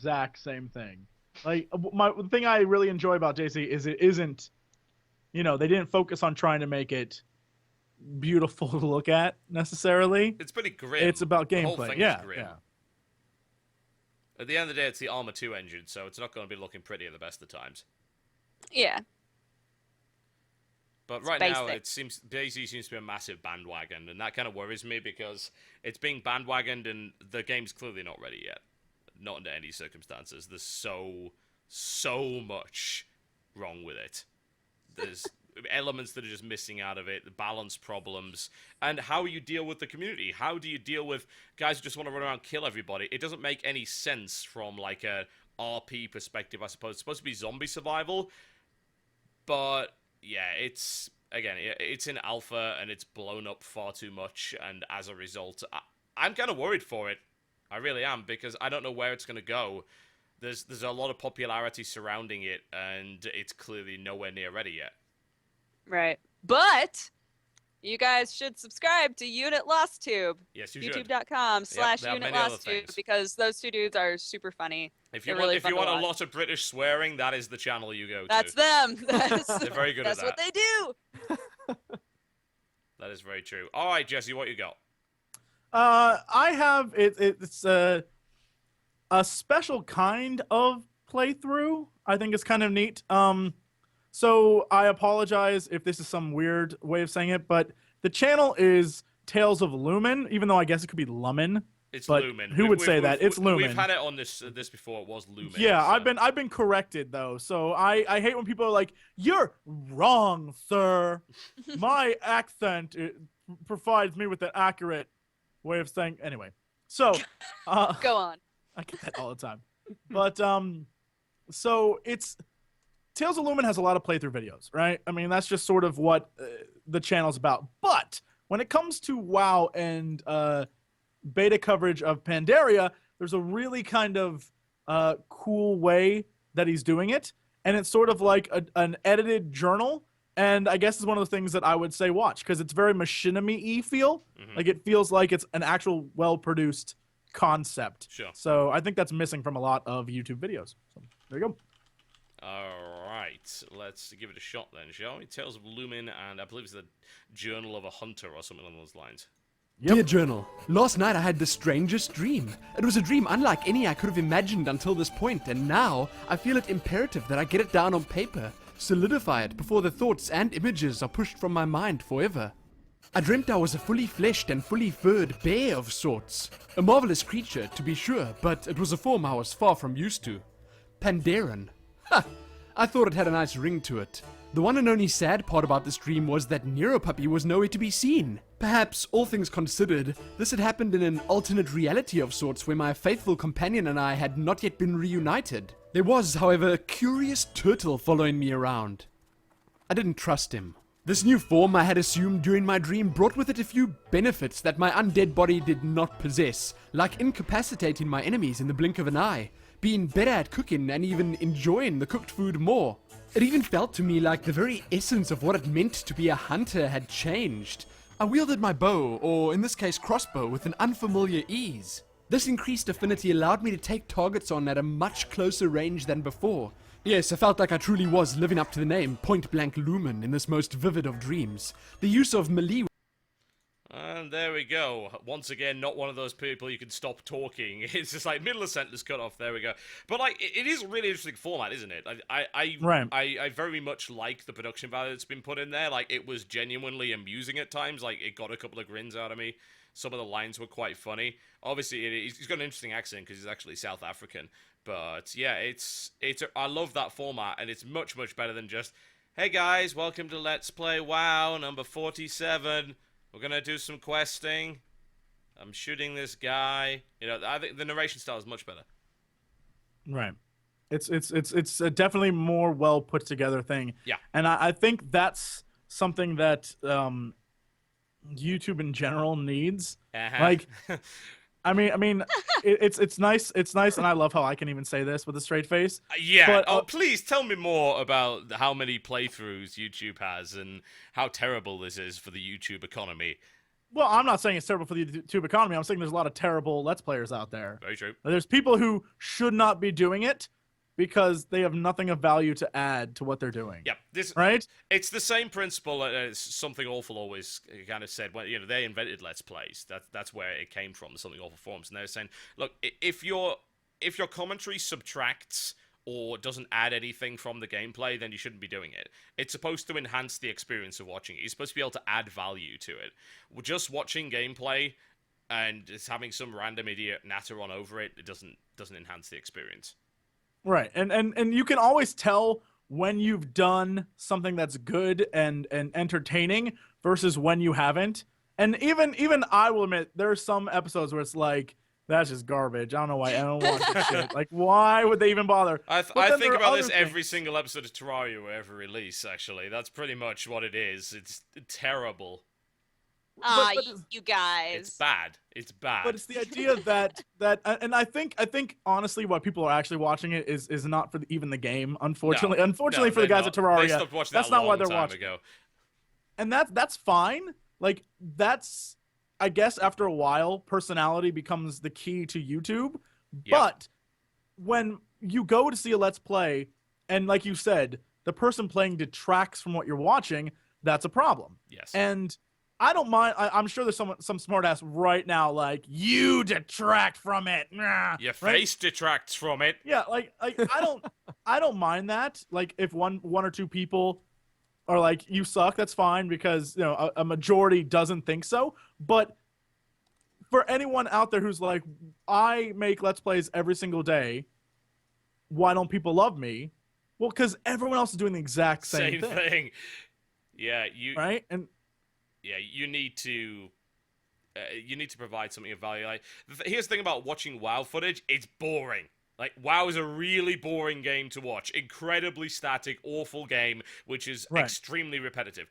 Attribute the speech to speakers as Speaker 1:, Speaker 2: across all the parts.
Speaker 1: exact same thing. Like the thing I really enjoy about JC is it isn't, they didn't focus on trying to make it beautiful to look at necessarily.
Speaker 2: It's pretty
Speaker 1: It's
Speaker 2: grim.
Speaker 1: about
Speaker 2: The whole
Speaker 1: gameplay.
Speaker 2: thing is
Speaker 1: Yeah,
Speaker 2: grim.
Speaker 1: yeah.
Speaker 2: At the end of the day, it's the Arma 2 engine, so it's not going to be looking pretty at the best of times.
Speaker 3: Yeah.
Speaker 2: But
Speaker 3: It's
Speaker 2: right now,
Speaker 3: basic.
Speaker 2: DayZ seems to be a massive bandwagon, and that kind of worries me because it's being bandwagoned, and the game's clearly not ready yet. Not under any circumstances. There's so much wrong with it. There's elements that are just missing out of it, the balance problems, and how you deal with the community. How do you deal with guys who just want to run around and kill everybody? It doesn't make any sense from like a RP perspective, I suppose. It's supposed to be zombie survival, but yeah, it's in alpha and it's blown up far too much, and as a result, I'm kind of worried for it. I really am, because I don't know where it's going to go. There's a lot of popularity surrounding it, and it's clearly nowhere near ready yet.
Speaker 3: Right. But you guys should subscribe to Unit Lost Tube.
Speaker 2: Yes, you should.
Speaker 3: YouTube.com/Unit Lost Tube, because those two dudes are super funny.
Speaker 2: If you want a lot of British swearing, that is the channel you go to.
Speaker 3: That's them.
Speaker 2: They're very good at that.
Speaker 3: That's what they do.
Speaker 2: That is very true. All right, Jesse, what you got?
Speaker 1: I have it's a special kind of playthrough. I think it's kind of neat. So I apologize if this is some weird way of saying it, but the channel is Tales of Lumen, even though I guess it could be Lumen.
Speaker 2: It's
Speaker 1: but
Speaker 2: Lumen.
Speaker 1: Who would say that? It's Lumen.
Speaker 2: We've had it on this before. It was Lumen.
Speaker 1: Yeah,
Speaker 2: so.
Speaker 1: I've been corrected though. So I hate when people are like, "You're wrong, sir." My accent provides me with an accurate way of saying. Anyway, so
Speaker 3: Go on.
Speaker 1: I get that all the time. But so it's Tales of Lumen has a lot of playthrough videos, right? I mean, that's just sort of what the channel's about. But when it comes to WoW and beta coverage of Pandaria, there's a really kind of cool way that he's doing it, and it's sort of like an edited journal. And I guess it's one of the things that I would say watch, because it's very machinima-y feel.
Speaker 2: Mm-hmm.
Speaker 1: Like it feels like it's an actual well-produced concept.
Speaker 2: Sure.
Speaker 1: So I think that's missing from a lot of YouTube videos. So there you go.
Speaker 2: All right, let's give it a shot then, shall we? Tales of Lumen, and I believe it's the Journal of a Hunter or something along those lines.
Speaker 1: Yep.
Speaker 4: Dear Journal, last night I had the strangest dream. It was a dream unlike any I could have imagined until this point, and now I feel it imperative that I get it down on paper, solidify it before the thoughts and images are pushed from my mind forever. I dreamt I was a fully fleshed and fully furred bear of sorts. A marvelous creature, to be sure, but it was a form I was far from used to. Pandaren. Ha! I thought it had a nice ring to it. The one and only sad part about this dream was that Neuropuppy was nowhere to be seen. Perhaps, all things considered, this had happened in an alternate reality of sorts where my faithful companion and I had not yet been reunited. There was, however, a curious turtle following me around. I didn't trust him. This new form I had assumed during my dream brought with it a few benefits that my undead body did not possess, like incapacitating my enemies in the blink of an eye, being better at cooking, and even enjoying the cooked food more. It even felt to me like the very essence of what it meant to be a hunter had changed. I wielded my bow, or in this case crossbow, with an unfamiliar ease. This increased affinity allowed me to take targets on at a much closer range than before. Yes, I felt like I truly was living up to the name Point Blank Lumen in this most vivid of dreams. The use of melee.
Speaker 2: And there we go. Once again, not one of those people you can stop talking. It's just like middle of sentence cut off. There we go. But like, it is a really interesting format, isn't it? I very much like the production value that's been put in there. Like, it was genuinely amusing at times. Like, it got a couple of grins out of me. Some of the lines were quite funny. Obviously, he's got an interesting accent because he's actually South African. But yeah, I love that format, and it's much, much better than just, hey guys, welcome to Let's Play WoW number 47. We're gonna do some questing. I'm shooting this guy. You know, I think the narration style is much better.
Speaker 1: Right. It's a definitely more well put together thing.
Speaker 2: Yeah.
Speaker 1: And I think that's something that YouTube in general needs. Like, I mean, it's nice, and I love how I can even say this with a straight face.
Speaker 2: Yeah. But, please tell me more about how many playthroughs YouTube has and how terrible this is for the YouTube economy.
Speaker 1: Well, I'm not saying it's terrible for the YouTube economy. I'm saying there's a lot of terrible Let's Players out there.
Speaker 2: Very true.
Speaker 1: There's people who should not be doing it because they have nothing of value to add to what they're doing.
Speaker 2: Yeah, this
Speaker 1: Right?
Speaker 2: It's the same principle as Something Awful always kind of said when they invented Let's Plays. That's where it came from, the Something Awful forums, and they're saying, look, if your commentary subtracts or doesn't add anything from the gameplay, then you shouldn't be doing it. It's supposed to enhance the experience of watching it. You're supposed to be able to add value to it. Just watching gameplay and just having some random idiot natter on over it doesn't enhance the experience.
Speaker 1: Right. And you can always tell when you've done something that's good and entertaining versus when you haven't. And even I will admit there are some episodes where it's like, that's just garbage. I don't know why. I don't watch this shit. Like, why would they even bother?
Speaker 2: I
Speaker 1: then
Speaker 2: think
Speaker 1: there are
Speaker 2: about this
Speaker 1: other
Speaker 2: every
Speaker 1: things.
Speaker 2: single episode of Terraria we ever release, actually. That's pretty much what it is. It's terrible.
Speaker 3: Ah,
Speaker 1: but
Speaker 3: you guys.
Speaker 2: It's bad. It's bad.
Speaker 1: But it's the idea that and I think honestly why people are actually watching it is not for even the game. Unfortunately,
Speaker 2: No,
Speaker 1: unfortunately
Speaker 2: no,
Speaker 1: for the
Speaker 2: they're
Speaker 1: guys
Speaker 2: not.
Speaker 1: at Terraria,
Speaker 2: They stopped watching
Speaker 1: that's
Speaker 2: that a
Speaker 1: not why
Speaker 2: long
Speaker 1: they're
Speaker 2: time
Speaker 1: watching.
Speaker 2: ago.
Speaker 1: And that's fine. Like that's, I guess after a while, personality becomes the key to YouTube.
Speaker 2: Yep.
Speaker 1: But when you go to see a Let's Play, and like you said, the person playing detracts from what you're watching, that's a problem.
Speaker 2: Yes.
Speaker 1: And I don't mind. I'm sure there's some smartass right now like, you detract from it. Nah,
Speaker 2: Your
Speaker 1: right?
Speaker 2: face detracts from it.
Speaker 1: Yeah, like I don't mind that. Like if one or two people are like, you suck, that's fine, because a majority doesn't think so. But for anyone out there who's like, I make Let's Plays every single day, why don't people love me? Well, because everyone else is doing the exact same thing.
Speaker 2: Yeah,
Speaker 1: Right? And
Speaker 2: yeah, you need to provide something of value. Like, here's the thing about watching WoW footage: it's boring. Like, WoW is a really boring game to watch. Incredibly static, awful game, which is extremely repetitive.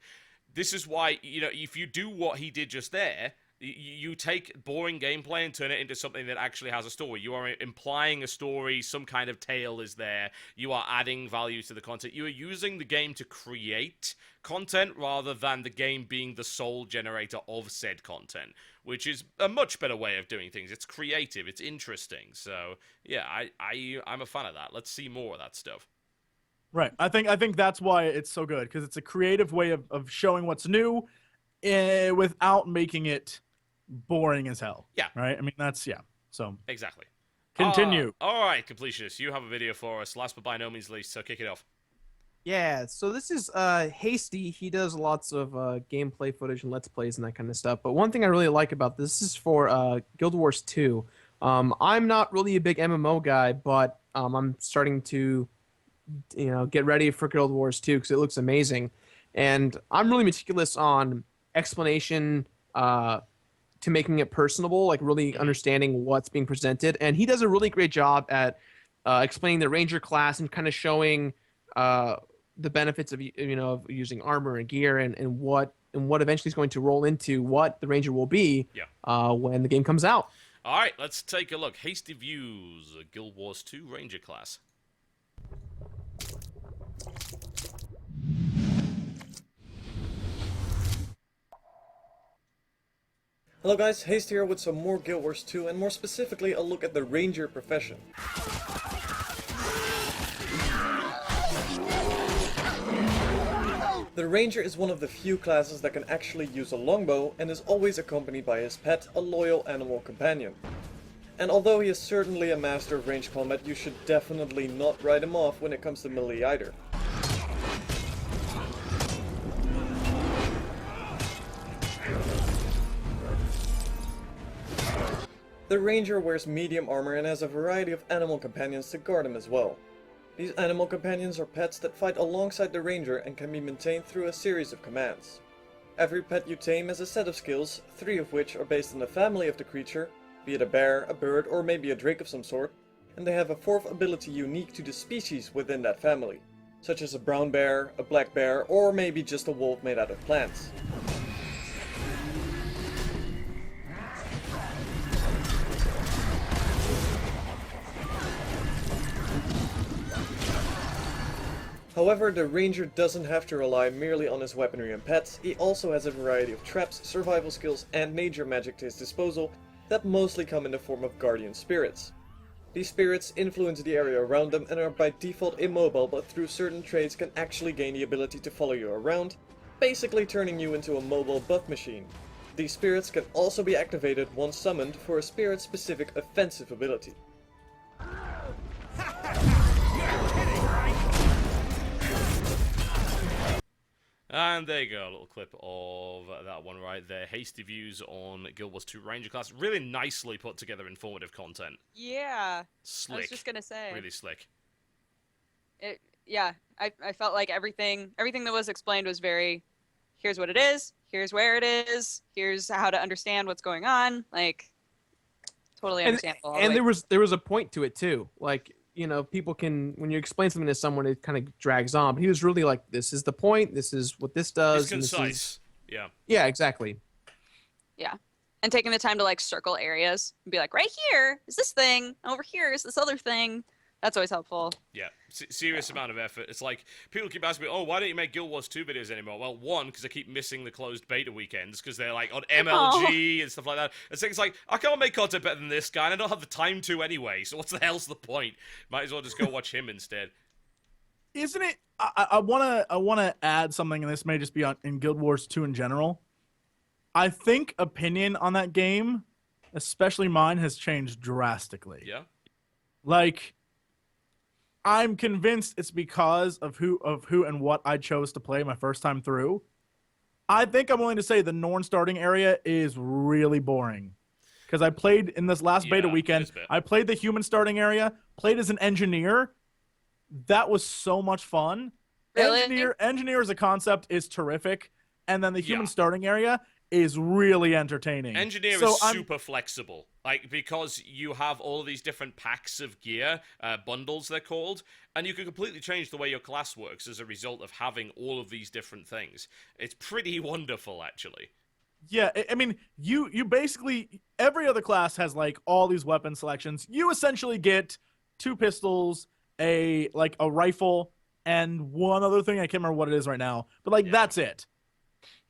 Speaker 2: This is why, if you do what he did just there, you take boring gameplay and turn it into something that actually has a story. You are implying a story, some kind of tale is there. You are adding value to the content. You are using the game to create content rather than the game being the sole generator of said content, which is a much better way of doing things. It's creative, it's interesting. So, yeah, I'm a fan of that. Let's see more of that stuff.
Speaker 1: right, I think that's why it's so good, because it's a creative way of showing what's new without making it boring as hell.
Speaker 2: Yeah.
Speaker 1: Right? I mean, that's, yeah. So,
Speaker 2: Exactly.
Speaker 1: continue.
Speaker 2: All right, Completionist, you have a video for us, last but by no means least, so kick it off.
Speaker 5: Yeah, so this is Hasty. He does lots of gameplay footage and Let's Plays and that kind of stuff. But one thing I really like about this is for Guild Wars 2. I'm not really a big MMO guy, but I'm starting to get ready for Guild Wars 2 because it looks amazing. And I'm really meticulous on explanation to making it personable, like really understanding what's being presented. And he does a really great job at explaining the Ranger class and kind of showing the benefits of of using armor and gear and what eventually is going to roll into what the Ranger will be when the game comes out.
Speaker 2: All right, let's take a look. Hasty Views, Guild Wars 2 Ranger class.
Speaker 6: Hello guys, Haste here with some more Guild Wars 2 and more specifically a look at the Ranger profession. The Ranger is one of the few classes that can actually use a longbow and is always accompanied by his pet, a loyal animal companion. And although he is certainly a master of range combat, you should definitely not write him off when it comes to melee either. The Ranger wears medium armor and has a variety of animal companions to guard him as well. These animal companions are pets that fight alongside the Ranger and can be maintained through a series of commands. Every pet you tame has a set of skills, 3 of which are based on the family of the creature, be it a bear, a bird, or maybe a drake of some sort, and they have a 4th ability unique to the species within that family, such as a brown bear, a black bear, or maybe just a wolf made out of plants. However, the ranger doesn't have to rely merely on his weaponry and pets, he also has a variety of traps, survival skills and nature magic to his disposal that mostly come in the form of guardian spirits. These spirits influence the area around them and are by default immobile, but through certain traits can actually gain the ability to follow you around, basically turning you into a mobile buff machine. These spirits can also be activated once summoned for a spirit-specific offensive ability.
Speaker 2: And there you go, a little clip of that one right there. Hasty views on Guild Wars 2 Ranger class. Really nicely put together, informative content.
Speaker 3: Yeah.
Speaker 2: Slick.
Speaker 3: I was just gonna say.
Speaker 2: Really slick.
Speaker 3: Yeah, I felt like everything that was explained was very, here's what it is, here's where it is, here's how to understand what's going on. Like, totally understandable.
Speaker 5: And there was a point to it too. Like, you know, people can, when you explain something to someone, it kind of drags on. But he was really like, this is the point. This is what this does.
Speaker 2: It's concise. Yeah.
Speaker 5: Yeah, exactly.
Speaker 3: Yeah. And taking the time to like circle areas and be like, right here is this thing, over here is this other thing. That's always helpful.
Speaker 2: Yeah, serious amount of effort. It's like, people keep asking me, oh, why don't you make Guild Wars 2 videos anymore? Well, one, because I keep missing the closed beta weekends, because they're like on MLG and stuff like that. It's like, I can't make content better than this guy, and I don't have the time to anyway, so what's the hell's the point? Might as well just go watch him instead.
Speaker 1: Isn't it? I wanna add something, and this may just be in Guild Wars 2 in general. I think opinion on that game, especially mine, has changed drastically.
Speaker 2: Yeah?
Speaker 1: Like, I'm convinced it's because of who and what I chose to play my first time through. I think I'm willing to say the Norn starting area is really boring. Because I played in this last beta weekend, I played the human starting area, played as an engineer. That was so much fun.
Speaker 3: Really?
Speaker 1: Engineer as a concept is terrific. And then the human starting area is really entertaining.
Speaker 2: Engineer is super flexible, like, because you have all of these different packs of gear, bundles they're called, and you can completely change the way your class works as a result of having all of these different things. It's pretty wonderful, actually.
Speaker 1: Yeah, I mean, you basically, every other class has like all these weapon selections. You essentially get 2 pistols, a rifle, and one other thing. I can't remember what it is right now, but like that's it.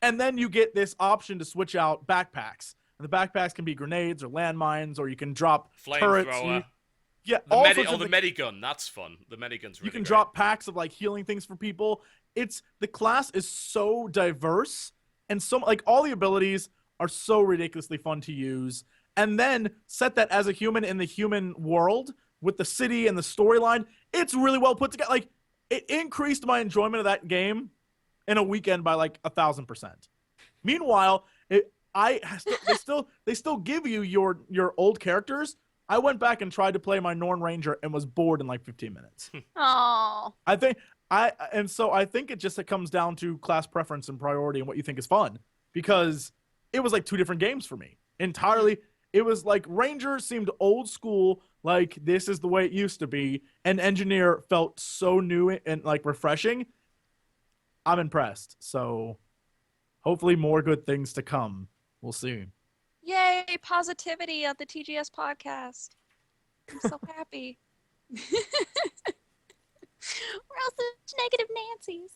Speaker 1: And then you get this option to switch out backpacks. And the backpacks can be grenades or landmines, or you can drop turrets.
Speaker 2: Flamethrower.
Speaker 1: Yeah,
Speaker 2: the medigun, that's fun. The medigun's really
Speaker 1: You can
Speaker 2: great.
Speaker 1: drop packs of like healing things for people. The class is so diverse, and so like all the abilities are so ridiculously fun to use. And then set that as a human in the human world with the city and the storyline. It's really well put together. Like, it increased my enjoyment of that game in a weekend by like 1,000%. Meanwhile, they still give you your old characters. I went back and tried to play my Norn Ranger and was bored in like 15 minutes.
Speaker 3: Oh.
Speaker 1: I think it comes down to class preference and priority and what you think is fun, because it was like 2 different games for me entirely. It was like Ranger seemed old school, like this is the way it used to be, and Engineer felt so new and like refreshing. I'm impressed. So hopefully more good things to come. We'll see.
Speaker 3: Yay, positivity of the TGS podcast. I'm so happy. We're all such negative Nancy's.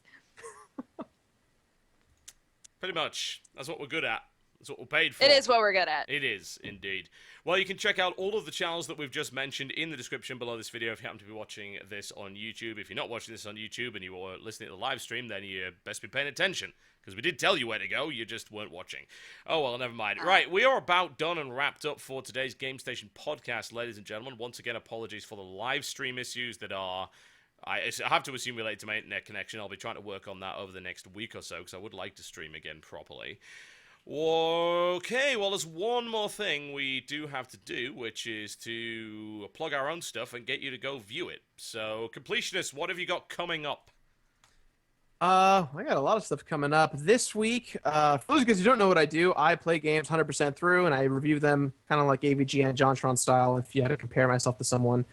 Speaker 2: Pretty much. That's what we're good at. That's what we're paid for.
Speaker 3: It is what we're good at.
Speaker 2: It is, indeed. Well, you can check out all of the channels that we've just mentioned in the description below this video if you happen to be watching this on YouTube. If you're not watching this on YouTube and you are listening to the live stream, then you best be paying attention, because we did tell you where to go, you just weren't watching. Oh, well, never mind. Right, we are about done and wrapped up for today's Game Station podcast, ladies and gentlemen. Once again, apologies for the live stream issues that are... I have to assume related to my internet connection. I'll be trying to work on that over the next week or so, because I would like to stream again properly. Okay, well, there's one more thing we do have to do, which is to plug our own stuff and get you to go view it. So, Completionist, what have you got coming up?
Speaker 5: I got a lot of stuff coming up this week. For those of you guys who don't know what I do, I play games 100% through, and I review them kind of like AVG and JonTron style, if you had to compare myself to someone.